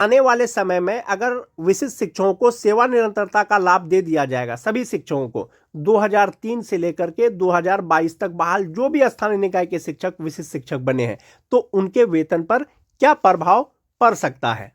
आने वाले समय में अगर विशिष्ट शिक्षकों को सेवा निरंतरता का लाभ दे दिया जाएगा, सभी शिक्षकों को 2003 से लेकर के 2022 तक बहाल जो भी स्थानीय निकाय के शिक्षक विशिष्ट शिक्षक बने हैं, तो उनके वेतन पर क्या प्रभाव पड़ सकता है।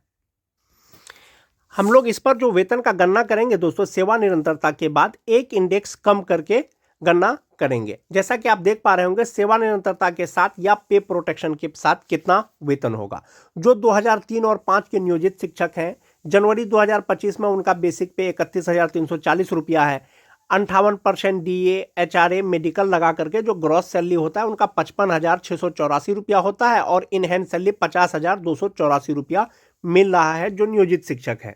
हम लोग इस पर जो वेतन का गणना करेंगे दोस्तों, सेवा निरंतरता के बाद एक इंडेक्स कम करके गणना करेंगे। जैसा कि आप देख पा रहे होंगे, सेवा निरंतरता के साथ या पे प्रोटेक्शन के साथ कितना वेतन होगा। जो 2003 और 5 के नियोजित शिक्षक हैं, जनवरी 2025 में उनका बेसिक पे 31,340 रुपया है। 58% DA HRA मेडिकल लगा करके जो ग्रॉस सैलरी होता है उनका 55,684 रुपया होता है और इन हैंड सैलरी 50,284 रुपया मिल रहा है जो नियोजित शिक्षक है।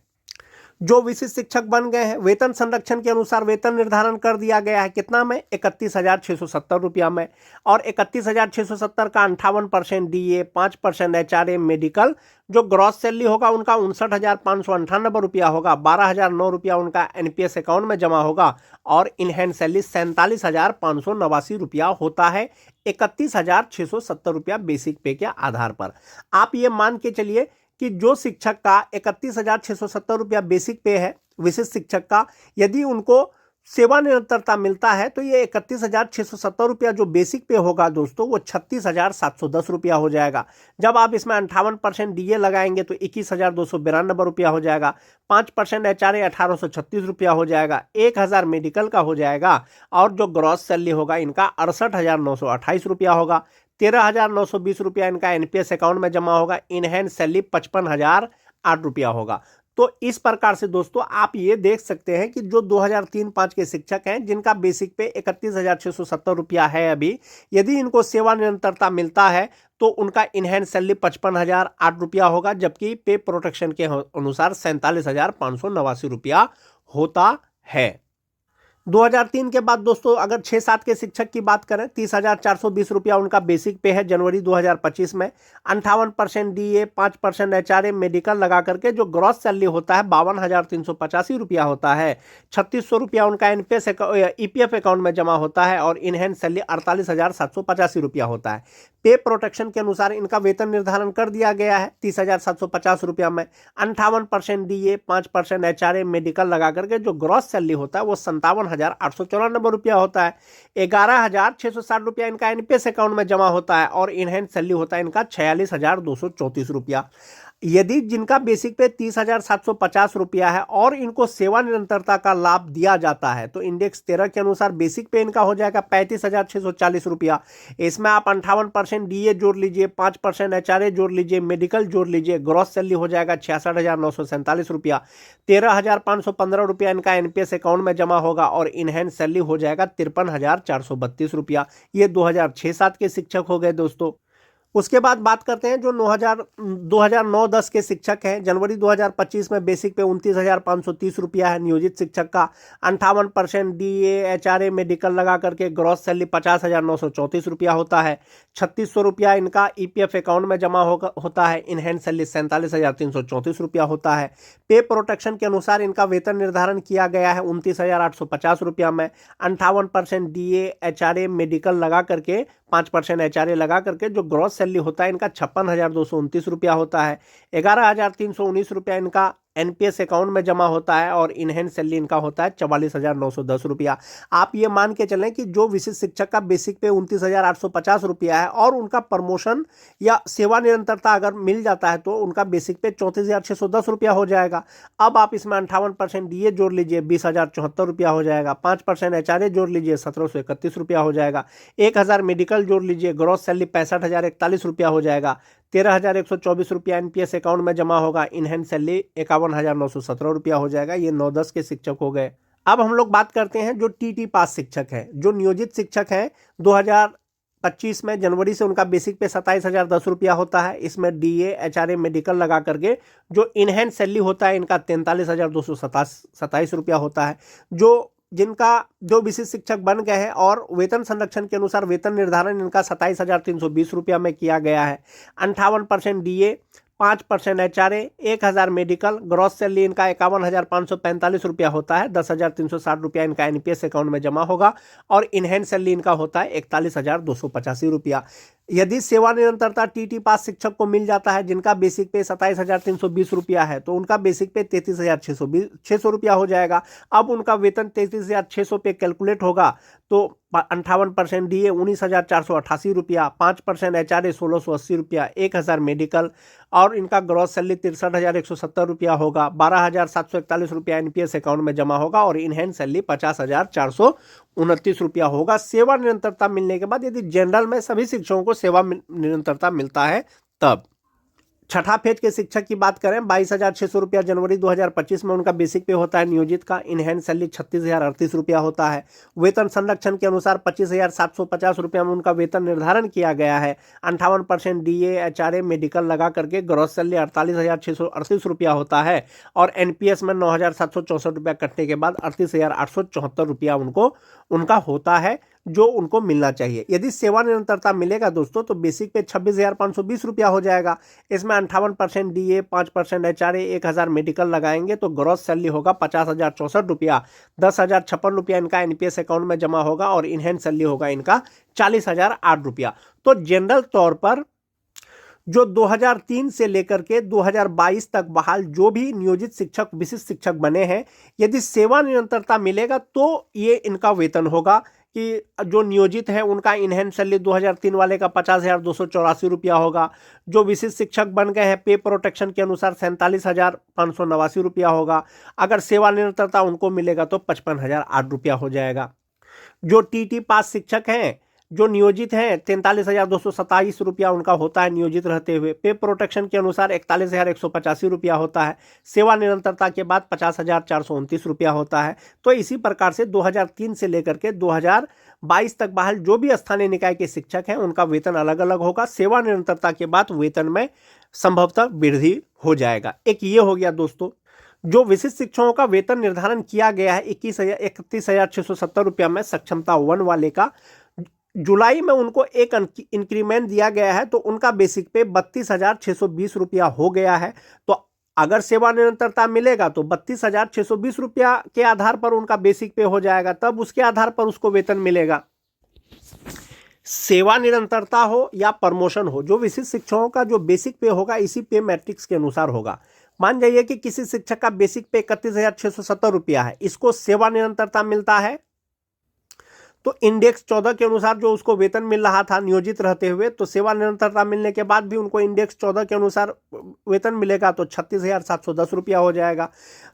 जो विशिष्ट शिक्षक बन गए हैं, वेतन संरक्षण के अनुसार वेतन निर्धारण कर दिया गया है कितना में, 31,670 रुपया में। और 31,670 का 58% DA, 5% HRA मेडिकल जो ग्रॉस सैलरी होगा उनका 59,598 रुपया होगा। 12,009 रुपया उनका NPS अकाउंट में जमा होगा और इन हैंड सैलरी 47,589 रुपया होता है 31,670 रुपया बेसिक पे के आधार पर। आप ये मान के चलिए कि जो शिक्षक का 31,670 रुपया बेसिक पे है, विशिष्ट शिक्षक का, यदि उनको सेवा निरंतरता मिलता है तो ये 31,670 रुपया जो बेसिक पे होगा दोस्तों, वो 36,710 रुपया हो जाएगा। जब आप इसमें 58% DA लगाएंगे तो 21,292 रुपया हो जाएगा। 5% HRA 1,836 रुपया हो जाएगा। 1,000 मेडिकल का हो जाएगा और जो ग्रॉस सैलरी होगा इनका 68,928 रुपया होगा। 13,920 रुपया इनका NPS अकाउंट में जमा होगा। इन हैंड सैलरी 55,008 रुपया होगा। तो इस प्रकार से दोस्तों आप ये देख सकते हैं कि जो 2003-5 के शिक्षक हैं जिनका बेसिक पे 31,670 रुपया है अभी, यदि इनको सेवा निरंतरता मिलता है तो उनका इन हैंड सैलरी 55,008 रुपया होगा, जबकि पे प्रोटेक्शन के अनुसार 47,589 रुपया होता है। 2003 के बाद दोस्तों अगर 6-7 के शिक्षक की बात करें, 30,420 रुपया उनका बेसिक पे है जनवरी 2025 में। 58% DA, 5% HRA मेडिकल लगा करके जो ग्रॉस सैलरी होता है 52,385 रुपया होता है। 3,600 रुपया उनका NPS EPF अकाउंट में जमा होता है और इन हैंड सैलरी 48,785 रुपया होता है। पे प्रोटेक्शन के अनुसार इनका वेतन निर्धारण कर दिया गया है 30,750 रुपया में। 58% DA, 5% HRA मेडिकल लगा करके जो ग्रॉस सैलरी होता है वो 57,894 रुपया होता है। 11,660 रुपया इनका NPS अकाउंट में जमा होता है और इन हैंड सैलरी होता है इनका 46,234 रुपया। यदि जिनका बेसिक पे 30,750 रुपया है और इनको सेवा निरंतरता का लाभ दिया जाता है तो इंडेक्स 13 के अनुसार बेसिक पे इनका हो जाएगा 35,640 रुपया। इसमें आप 58% DA जोड़ लीजिए, 5% HRA जोड़ लीजिए, मेडिकल जोड़ लीजिए, ग्रॉस सैलरी हो जाएगा 66,947 रुपया। 13,515 रुपया इनका NPS अकाउंट में जमा होगा और इन हैंड सैलरी हो जाएगा 53,432 रुपया। ये 2006-7 के शिक्षक हो गए दोस्तों। उसके बाद बात करते हैं जो 2009-10 के शिक्षक हैं। जनवरी 2025 में बेसिक पे 29,530 रुपया है नियोजित शिक्षक का। 58% DA HRA मेडिकल लगा करके ग्रॉस सैलरी 50,934 रुपया होता है। 3,600 रुपया इनका EPF अकाउंट में जमा होता है। इन हैंड सैलरी 47,334 रुपया होता है। पे प्रोटेक्शन के अनुसार इनका वेतन निर्धारण किया गया है 29,850 रुपया में। 58% DA HRA मेडिकल लगा करके 5% HRA लगा करके जो ग्रॉस सैलरी होता है इनका 56,229 रुपया होता है। 11,319 रुपया इनका NPS अकाउंट में जमा होता है और इन हैंड सैलरी इनका होता है 44,910 रुपया। आप ये मान के चलें कि जो विशिष्ट शिक्षक का बेसिक पे 29,850 रुपया है और उनका प्रमोशन या सेवा निरंतरता अगर मिल जाता है तो उनका बेसिक पे 34,610 रुपया हो जाएगा। अब आप इसमें 58% DA जोड़ लीजिए, 20,074 रुपया हो जाएगा। 5% HRA जोड़ लीजिए, 1,731 रुपया हो जाएगा। 1,000 मेडिकल जोड़ लीजिए, ग्रॉस सैलरी 65,041 रुपया हो जाएगा। 13,124 रुपया NPS अकाउंट में जमा होगा। इन हैंड सैलरी 51,917 रुपया हो जाएगा। ये 9-10 के शिक्षक हो गए। अब हम लोग बात करते हैं जो TT पास शिक्षक हैं, जो नियोजित शिक्षक हैं। 2025 में जनवरी से उनका बेसिक पे 27,010 रुपया होता है। इसमें DA HRA मेडिकल लगा करके जो इन हैंड सैलरी होता है इनका 43,227 रुपया होता है। जो विशिष्ट शिक्षक बन गए हैं और वेतन संरक्षण के अनुसार वेतन निर्धारण इनका 27,320 रुपया में किया गया है। 58% DA, 5% HRA, 1,000 medical, gross salary इनका 51,545 रुपया होता है। 10,360 रुपया इनका NPS अकाउंट में जमा होगा और इन हैंड सैलरी इनका होता है 41,285 रुपया। यदि सेवा निरंतरता टीटी पास शिक्षक को मिल जाता है, जिनका बेसिक पे 27,320 रुपया है, तो उनका बेसिक पे 33,600 रुपया हो जाएगा। अब उनका वेतन 33,600 पे कैलकुलेट होगा तो 58% डीए 19,488 रुपया, 5% एचआरए 1,680 रुपया, 1,000 मेडिकल और इनका ग्रॉस सैलरी 63,170 रुपया होगा। 12,741 रुपया एनपीएस अकाउंट में जमा होगा और इन हैंड सैलरी 50,429 रुपया होगा। सेवा निरंतरता मिलने के बाद यदि जनरल में सभी शिक्षकों को सेवा निरंतरता मिलता है तब। छठा फेज के शिक्षक की बात करें, 22,600 रुपया जनवरी 2025 में उनका बेसिक पे होता है नियोजित का। इन हैंड सैलरी 36,038 रुपया होता है। वेतन संरक्षण के अनुसार 25,750 रुपया में उनका वेतन निर्धारण किया गया है। 58% डीए एचआरए मेडिकल लगा करके ग्रॉस सैलरी 48,638 रुपया होता है और एनपीएस में 9,764 रुपया कटने के बाद 38,874 रुपया उनका होता है, जो उनको मिलना चाहिए। यदि सेवा निरंतरता मिलेगा दोस्तों तो बेसिक पे 26,520 रुपया हो जाएगा। इसमें 58% डीए, 5% एचआरए, 1,000 मेडिकल लगाएंगे तो ग्रॉस सैलरी होगा 50,064 रुपया। 10,056 रुपया इनका एनपीएस अकाउंट में जमा होगा और इन हैंड सैलरी होगा इनका 40,008 रुपया। तो जनरल तौर पर जो 2003 से लेकर के 2022 तक बहाल जो भी नियोजित शिक्षक, विशिष्ट शिक्षक बने हैं, यदि सेवा निरंतरता मिलेगा तो ये इनका वेतन होगा कि जो नियोजित है उनका इन हैंड सैलरी 2003 वाले का 50,284 रुपया होगा। जो विशिष्ट शिक्षक बन गए हैं पे प्रोटेक्शन के अनुसार 47,589 रुपया होगा। अगर सेवा निरंतरता उनको मिलेगा तो 55,008 रुपया हो जाएगा। जो टीटी पास शिक्षक हैं, जो नियोजित हैं, 43,227 रुपया उनका होता है नियोजित रहते हुए। पे प्रोटेक्शन के अनुसार 41,185 रुपया होता है। सेवा निरंतरता के बाद 50,429 रुपया होता है। तो इसी प्रकार से 2003 से लेकर के 2022 तक बहाल जो भी स्थानीय निकाय के शिक्षक हैं उनका वेतन अलग अलग होगा। सेवा निरंतरता के बाद वेतन में संभवतः वृद्धि हो जाएगा। एक ये हो गया दोस्तों। जो विशिष्ट शिक्षकों का वेतन निर्धारण किया गया है 31,670 रुपया में सक्षमता 1 वाले का, जुलाई में उनको एक इंक्रीमेंट दिया गया है तो उनका बेसिक पे 32,620 रुपया हो गया है। तो अगर सेवा निरंतरता मिलेगा तो 32,620 रुपया के आधार पर उनका बेसिक पे हो जाएगा, तब उसके आधार पर उसको वेतन मिलेगा। सेवा निरंतरता हो या प्रमोशन हो, जो विशिष्ट शिक्षकों का जो बेसिक पे होगा इसी पे मैट्रिक्स के अनुसार होगा। मान जाइए कि किसी शिक्षक का बेसिक पे 31,670 रुपया है, इसको सेवा निरंतरता मिलता है तो इंडेक्स 14 के अनुसार जो उसको वेतन मिल रहा था नियोजित रहते हुए, तो सेवा निरंतरता मिलने के बाद भी उनको इंडेक्स 14 के अनुसार वेतन मिलेगा तो 36,710 रुपया हो जाएगा।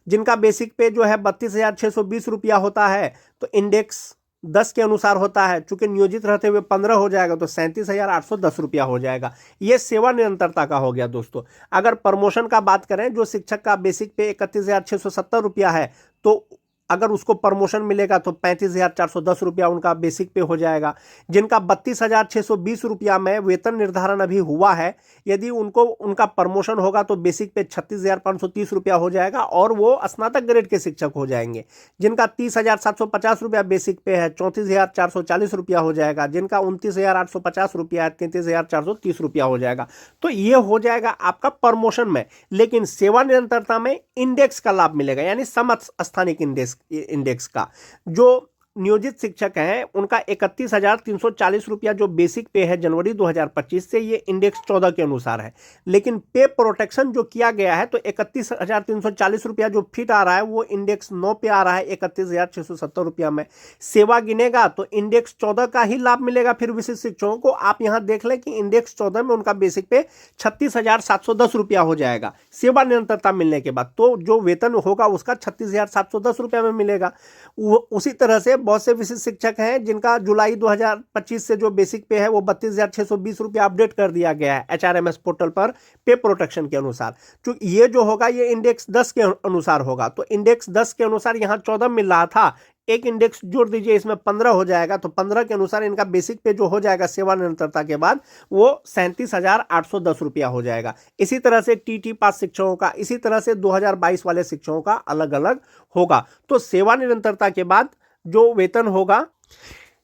जिनका बेसिक पे जो है 32,620 रुपया होता है तो इंडेक्स 10 के अनुसार होता है, चूंकि नियोजित रहते हुए 15 हो जाएगा तो 37,810 रुपया हो जाएगा। ये सेवा निरंतरता का हो गया दोस्तों। अगर प्रमोशन का बात करें, जो शिक्षक का बेसिक पे 31,670 रुपया है तो अगर उसको प्रमोशन मिलेगा तो 35,410 रुपया उनका बेसिक पे हो जाएगा। जिनका 32,620 रुपया में वेतन निर्धारण अभी हुआ है, यदि उनका प्रमोशन होगा तो बेसिक पे 36,530 रुपया हो जाएगा और वो स्नातक ग्रेड के शिक्षक हो जाएंगे। जिनका 30,750 रुपया बेसिक पे है 34,440 रुपया हो जाएगा। जिनका 29,850 रुपया है 33,430 रुपया हो जाएगा। तो ये हो जाएगा आपका प्रमोशन में। लेकिन सेवा निरंतरता में इंडेक्स का लाभ मिलेगा, यानी समस्थानिक इंडेक्स का। जो नियोजित शिक्षक हैं उनका 31,340 रुपया जो बेसिक पे है जनवरी 2025 से, ये इंडेक्स 14 के अनुसार है। लेकिन पे प्रोटेक्शन जो किया गया है तो 31,340 रुपया जो फिट आ रहा है वो इंडेक्स 9 पे आ रहा है 31,670 रुपया में। सेवा गिनेगा तो इंडेक्स 14 का ही लाभ मिलेगा फिर विशिष्ट शिक्षकों को। आप यहां देख लें कि इंडेक्स 14 में उनका बेसिक पे 36,710 रुपया हो जाएगा सेवा निरंतरता मिलने के बाद। तो जो वेतन होगा उसका 36,710 रुपया में मिलेगा। उसी तरह से बहुत से विशिष्ट शिक्षक हैं जिनका जुलाई 2025 से जो बेसिक पे है वो 32,620 रुपया अपडेट कर दिया गया है एचआरएमएस पोर्टल पर पे प्रोटेक्शन के अनुसार। क्योंकि ये जो होगा ये इंडेक्स 10 के अनुसार होगा, तो इंडेक्स 10 के अनुसार यहाँ 14 मिल रहा था, एक इंडेक्स जोड़ दीजिए इसमें 15 हो जाएगा, तो 15 के अनुसार इनका बेसिक पे जो हो जाएगा सेवा निरंतरता के बाद वो 37,810 रुपया हो जाएगा। इसी तरह से टीटी पास शिक्षकों का, इसी तरह से 2022 वाले शिक्षकों का अलग अलग होगा। तो सेवा निरंतरता के बाद जो वेतन होगा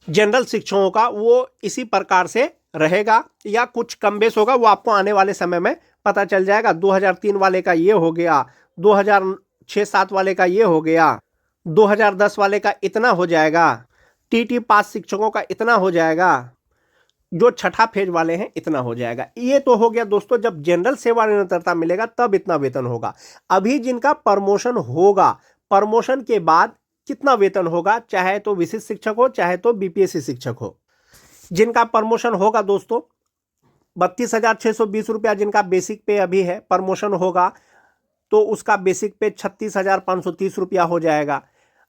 जनरल शिक्षकों का वो इसी प्रकार से रहेगा या कुछ कम बेस होगा, वो आपको आने वाले समय में पता चल जाएगा। 2003 वाले का ये हो गया, 2006-7 वाले का ये हो गया, 2010 वाले का इतना हो जाएगा, टीटी पास शिक्षकों का इतना हो जाएगा, जो छठा फेज वाले हैं इतना हो जाएगा। ये तो हो गया दोस्तों, जब जनरल सेवा निरंतरता मिलेगा तब इतना वेतन होगा। अभी जिनका प्रमोशन होगा, प्रमोशन के बाद कितना वेतन होगा, चाहे तो विशिष्ट शिक्षक हो चाहे तो बीपीएससी शिक्षक हो, जिनका प्रमोशन होगा दोस्तों 32,620 रुपया जिनका बेसिक पे अभी है, प्रमोशन होगा तो उसका बेसिक पे 36,530 रुपया हो जाएगा।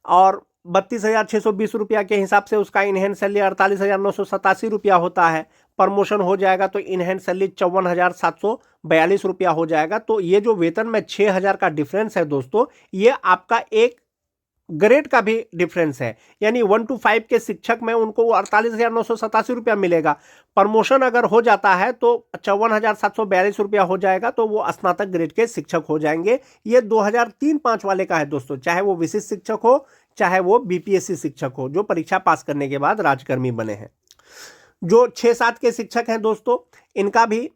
और 32,620 रुपया के हिसाब से उसका इनहेंस सैलरी 48,987 रुपया होता है। प्रमोशन हो जाएगा तो इनहेंस सैलरी 54,742 रुपया हो जाएगा। तो ये जो वेतन में 6,000 का डिफरेंस है दोस्तों, ये आपका एक ग्रेड का भी डिफरेंस है। यानी 1 to 5 के शिक्षक में उनको 48,987 रुपया मिलेगा। प्रमोशन अगर हो जाता है तो 54,742 रुपया हो जाएगा, तो वो स्नातक ग्रेड के शिक्षक हो जाएंगे। ये 2003-05 वाले का है दोस्तों, चाहे वो विशिष्ट शिक्षक हो चाहे वो बीपीएससी शिक्षक हो, जो परीक्षा पास करने के बाद राजकर्मी बने हैं। जो 6-7 के शिक्षक हैं दोस्तों, इनका भी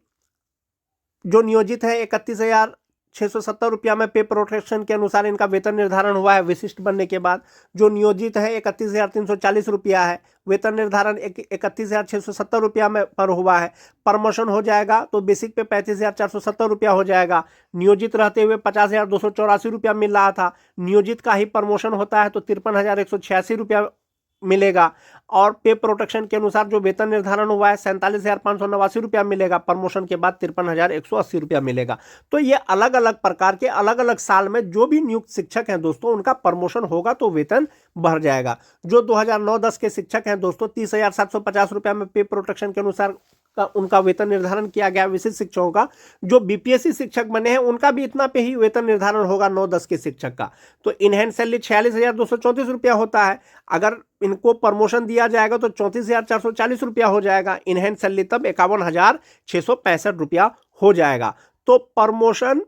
जो नियोजित है 31,670 रुपया में पे प्रोटेक्शन के अनुसार इनका वेतन निर्धारण हुआ है विशिष्ट बनने के बाद। जो नियोजित है 31,340 रुपया है, वेतन निर्धारण 31,670 रुपया में पर हुआ है। प्रमोशन हो जाएगा तो बेसिक पे 35,470 रुपया हो जाएगा। नियोजित रहते हुए 50,284 रुपया मिल रहा था, नियोजित का ही प्रमोशन होता है तो 53,186 रुपया मिलेगा। और पे प्रोटेक्शन के अनुसार जो वेतन निर्धारण हुआ है 47,589 रुपया मिलेगा, प्रमोशन के बाद 53,180 रुपया मिलेगा। तो ये अलग अलग प्रकार के अलग अलग साल में जो भी नियुक्त शिक्षक हैं दोस्तों, उनका प्रमोशन होगा तो वेतन बढ़ जाएगा। जो 2009-10 के शिक्षक हैं दोस्तों, 30,750 रुपया में पे प्रोटेक्शन के अनुसार उनका वेतन निर्धारण किया गया विशिष्ट शिक्षकों का। जो बीपीएससी शिक्षक बने हैं उनका भी इतना पे ही वेतन निर्धारण होगा 9-10 के शिक्षक का। तो इनहैंड सैलरी 46,234 रुपया होता है। अगर इनको प्रमोशन दिया जाएगा तो 34,440 रुपया हो जाएगा। इनहैंड सैलरी तब 51,665 रुपया हो जाएगा। तो प्रमोशन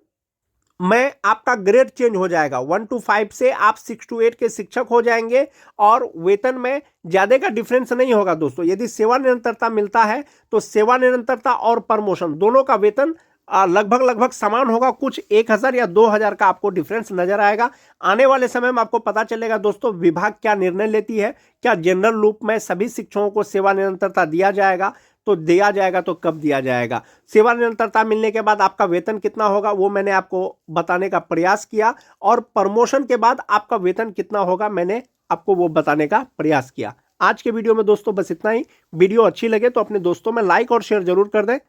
में आपका ग्रेड चेंज हो जाएगा। 1 to 5 से आप 6 to 8 के शिक्षक हो जाएंगे और वेतन में ज्यादा का डिफरेंस नहीं होगा दोस्तों। यदि सेवा निरंतरता मिलता है तो सेवा निरंतरता और प्रमोशन दोनों का वेतन लगभग समान होगा। कुछ 1,000 या 2,000 का आपको डिफरेंस नजर आएगा। आने वाले समय में आपको पता चलेगा दोस्तों विभाग क्या निर्णय लेती है। क्या जनरल रूप में सभी शिक्षकों को सेवा निरंतरता दिया जाएगा, तो दिया जाएगा तो कब दिया जाएगा। सेवा निरंतरता मिलने के बाद आपका वेतन कितना होगा वो मैंने आपको बताने का प्रयास किया, और प्रमोशन के बाद आपका वेतन कितना होगा मैंने आपको वो बताने का प्रयास किया। आज के वीडियो में दोस्तों बस इतना ही। वीडियो अच्छी लगे तो अपने दोस्तों में लाइक और शेयर जरूर कर दें।